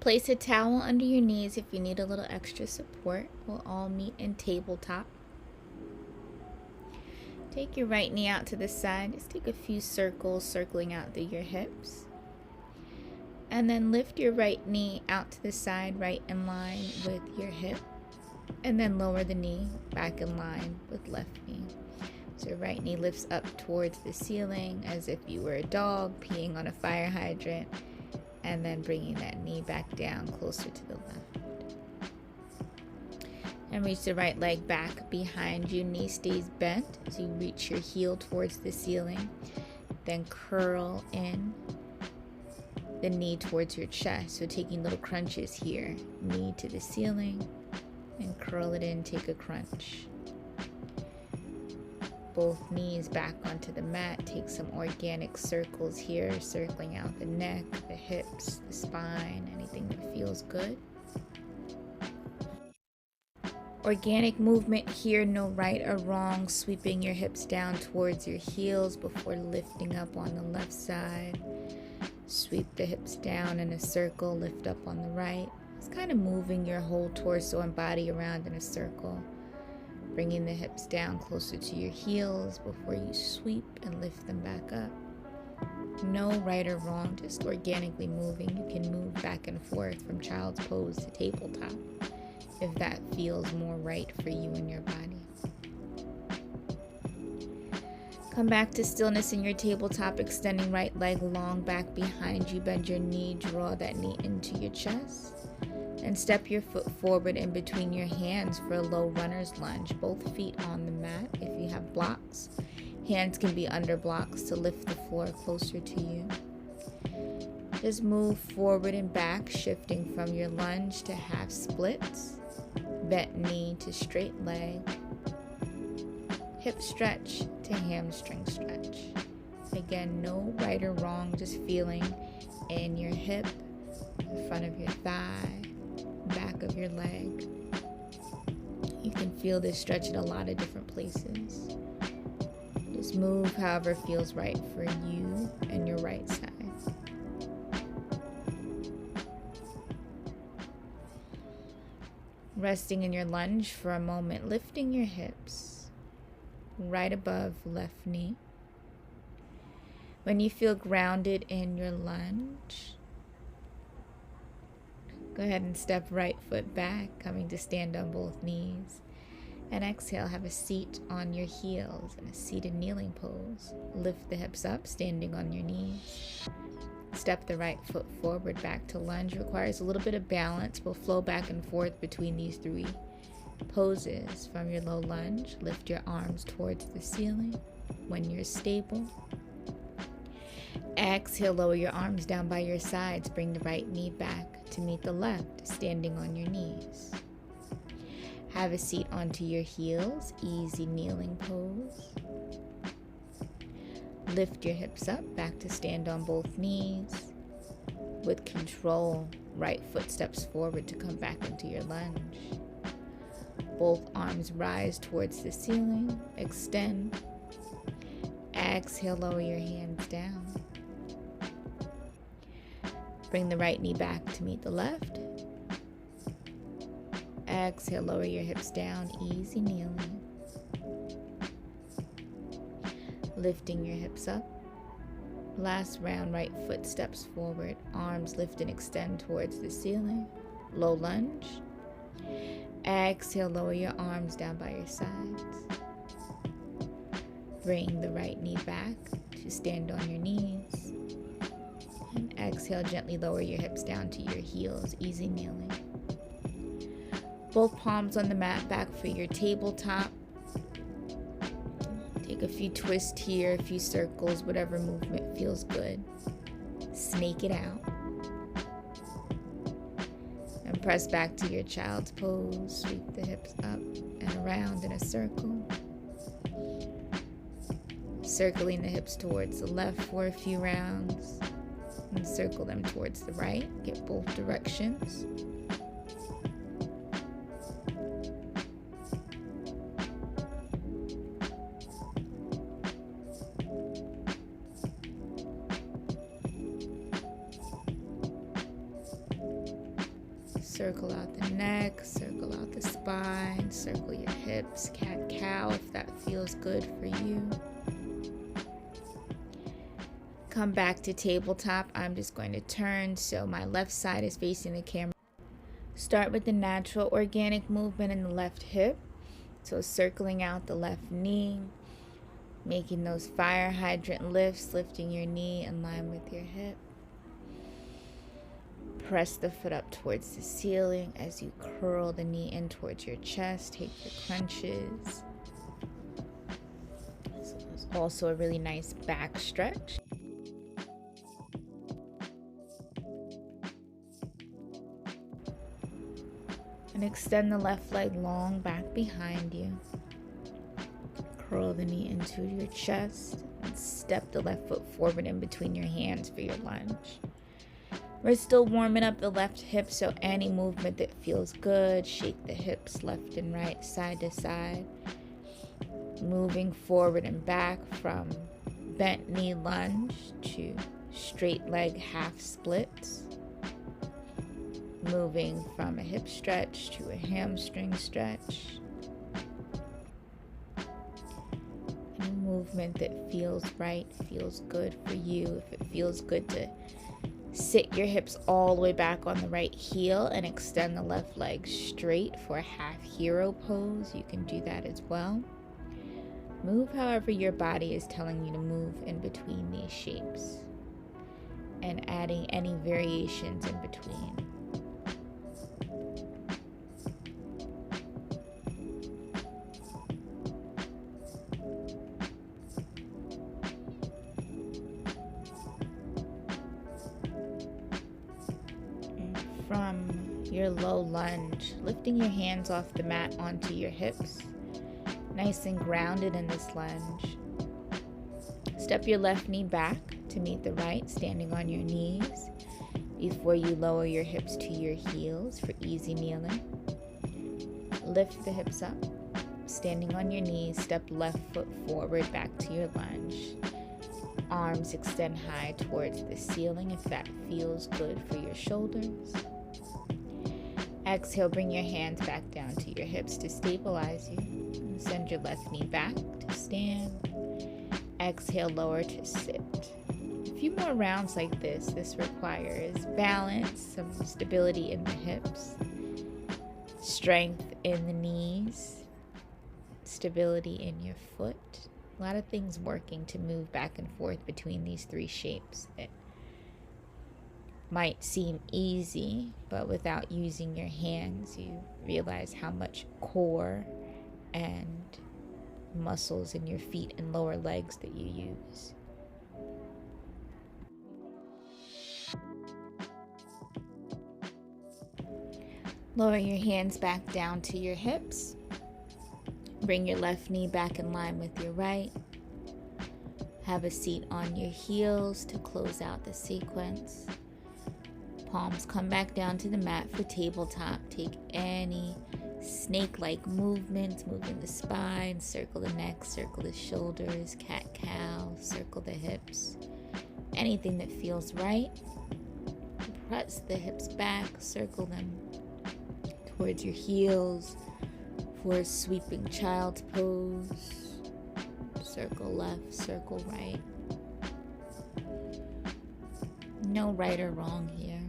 Place a towel under your knees if you need a little extra support. We'll all meet in tabletop. Take your right knee out to the side. Just take a few circles, circling out through your hips. And then lift your right knee out to the side, right in line with your hip. And then lower the knee back in line with left knee. So your right knee lifts up towards the ceiling as if you were a dog peeing on a fire hydrant. And then bringing that knee back down closer to the left. And reach the right leg back behind you. Knee stays bent as you reach your heel towards the ceiling. Then curl in the knee towards your chest. So taking little crunches here. Knee to the ceiling and curl it in, take a crunch. Both knees back onto the mat. Take some organic circles here, circling out the neck, the hips, the spine, anything that feels good. Organic movement here, no right or wrong. Sweeping your hips down towards your heels before lifting up on the left side. Sweep the hips down in a circle, lift up on the right. It's kind of moving your whole torso and body around in a circle. Bringing the hips down closer to your heels before you sweep and lift them back up. No right or wrong, just organically moving. You can move back and forth from child's pose to tabletop if that feels more right for you and your body. Come back to stillness in your tabletop, extending right leg long back behind you. Bend your knee, draw that knee into your chest. And step your foot forward in between your hands for a low runner's lunge. Both feet on the mat. If you have blocks, hands can be under blocks to lift the floor closer to you. Just move forward and back, shifting from your lunge to half splits. Bent knee to straight leg. Hip stretch to hamstring stretch. Again, no right or wrong, just feeling in your hip, the front of your thigh, back of your leg. You can feel this stretch in a lot of different places. Just move however feels right for you and your right side. Resting in your lunge for a moment, lifting your hips right above left knee. When you feel grounded in your lunge, go ahead and step right foot back, coming to stand on both knees. And exhale, have a seat on your heels in a seated kneeling pose. Lift the hips up, standing on your knees. Step the right foot forward back to lunge. Requires a little bit of balance. We'll flow back and forth between these three poses. From your low lunge, lift your arms towards the ceiling. When you're stable, exhale, lower your arms down by your sides. Bring the right knee back to meet the left, standing on your knees. Have a seat onto your heels, easy kneeling pose. Lift your hips up, back to stand on both knees. With control, right foot steps forward to come back into your lunge. Both arms rise towards the ceiling, extend. Exhale, lower your hands down. Bring the right knee back to meet the left. Exhale, lower your hips down, easy kneeling. Lifting your hips up. Last round, right foot steps forward, arms lift and extend towards the ceiling. Low lunge. Exhale, lower your arms down by your sides. Bring the right knee back to stand on your knees. And exhale, gently lower your hips down to your heels, easy kneeling. Both palms on the mat, back for your tabletop. Take a few twists here, a few circles, whatever movement feels good. Snake it out. And press back to your child's pose. Sweep the hips up and around in a circle. Circling the hips towards the left for a few rounds. And circle them towards the right. Get both directions. Circle out the neck, circle out the spine, circle your hips, cat-cow if that feels good for you. Come back to tabletop. I'm just going to turn so my left side is facing the camera. Start with the natural organic movement in the left hip. So circling out the left knee, making those fire hydrant lifts, lifting your knee in line with your hip. Press the foot up towards the ceiling as you curl the knee in towards your chest. Take your crunches. So there's also a really nice back stretch. And extend the left leg long back behind you. Curl the knee into your chest and step the left foot forward in between your hands for your lunge. We're still warming up the left hip, so any movement that feels good, shake the hips left and right, side to side. Moving forward and back from bent knee lunge to straight leg half splits. Moving from a hip stretch to a hamstring stretch. Any movement that feels right, feels good for you. If it feels good to sit your hips all the way back on the right heel and extend the left leg straight for a half hero pose, you can do that as well. Move however your body is telling you to move in between these shapes and adding any variations in between. From your low lunge, lifting your hands off the mat onto your hips, nice and grounded in this lunge. Step your left knee back to meet the right, standing on your knees before you lower your hips to your heels for easy kneeling. Lift the hips up, standing on your knees, step left foot forward back to your lunge. Arms extend high towards the ceiling if that feels good for your shoulders. Exhale, bring your hands back down to your hips to stabilize you. And send your left knee back to stand. Exhale, lower to sit. A few more rounds like this. This requires balance, some stability in the hips, strength in the knees, stability in your foot. A lot of things working to move back and forth between these three shapes that might seem easy, but without using your hands, you realize how much core and muscles in your feet and lower legs that you use. Lower your hands back down to your hips. Bring your left knee back in line with your right. Have a seat on your heels to close out the sequence. Palms come back down to the mat for tabletop. Take any snake-like movements, moving the spine, circle the neck, circle the shoulders, cat-cow, circle the hips. Anything that feels right. Press the hips back, circle them towards your heels for a sweeping child's pose. Circle left, circle right. No right or wrong here.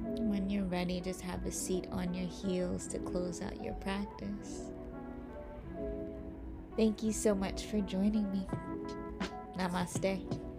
When you're ready, just have a seat on your heels to close out your practice. Thank you so much for joining me. Namaste.